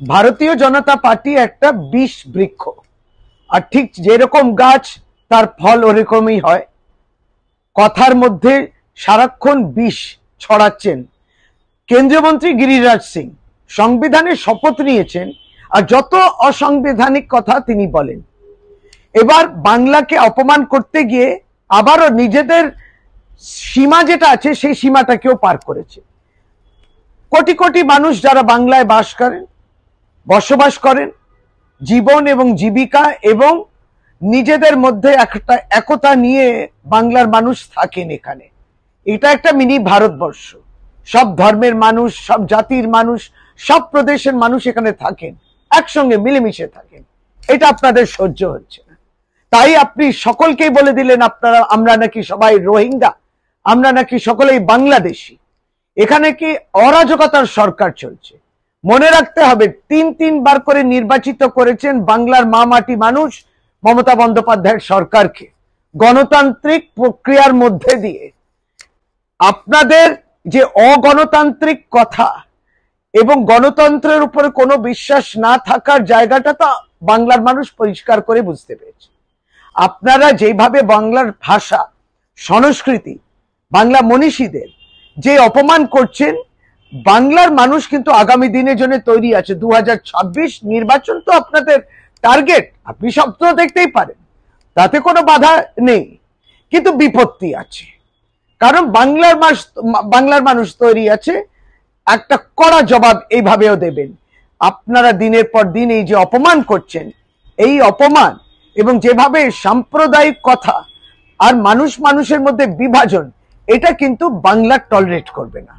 ভারতীয় জনতা পার্টি একটা বিষ বৃক্ষ, আর ঠিক যেরকম গাছ তার ফল ওরকমই হয়। কথার মধ্যে সারাক্ষণ বিষ ছড়াচ্ছেন। কেন্দ্রীয় মন্ত্রী গিরিরাজ সিং সংবিধানের শপথ নিয়েছেন, আর যত অসাংবিধানিক কথা তিনি বলেন। এবার বাংলাকে অপমান করতে গিয়ে আবারও নিজেদের সীমা যেটা আছে সেই সীমাটাকেও পার করেছে। কোটি কোটি মানুষ যারা বাংলায় বসবাস করেন, জীবন এবং জীবিকা এবং নিজেদের মধ্যে একটা একতা নিয়ে বাংলার মানুষ থাকেন এখানে। এটা একটা মিনি ভারতবর্ষ। সব ধর্মের মানুষ, সব জাতির মানুষ, সব প্রদেশের মানুষ এখানে থাকেন, একসঙ্গে মিলেমিশে থাকেন। এটা আপনাদের সহ্য হচ্ছে না, তাই আপনি সকলকেই বলে দিলেন আমরা নাকি সবাই রোহিঙ্গা, আমরা নাকি সকলেই বাংলাদেশি। এখানে কি অরাজকতার সরকার চলছে। মনে রাখতে হবে, তিনবার করে নির্বাচিত করেছেন বাংলার মা মাটি মানুষ মমতা বন্দ্যোপাধ্যায়ের সরকারকে গণতান্ত্রিক প্রক্রিয়ার মধ্যে দিয়ে। আপনাদের যে অগণতান্ত্রিক কথা এবং গণতন্ত্রের উপরে কোনো বিশ্বাস না থাকার জায়গাটা তো বাংলার মানুষ পরিষ্কার করে বুঝতে পেরেছে। আপনারা যেভাবে বাংলার ভাষা, সংস্কৃতি, বাংলা মনীষীদের যে অপমান করছেন, বাংলার মানুষ কিন্তু আগামী দিনের জন্য তৈরি আছে। 2026 নির্বাচন তো আপনাদের টার্গেট, আপনি স্বপ্ন দেখতেই পারেন, তাতে কোনো বাধা নেই, কিন্তু বিপত্তি আছে। কারণ বাংলার মানুষ তৈরি আছে, একটা কড়া জবাব এইভাবেও দেবেন। আপনারা দিনের পর দিন এই যে অপমান করছেন, এই অপমান এবং যেভাবে সাম্প্রদায়িক কথা আর মানুষের মধ্যে বিভাজন, এটা কিন্তু বাংলা টলারেট করবে না।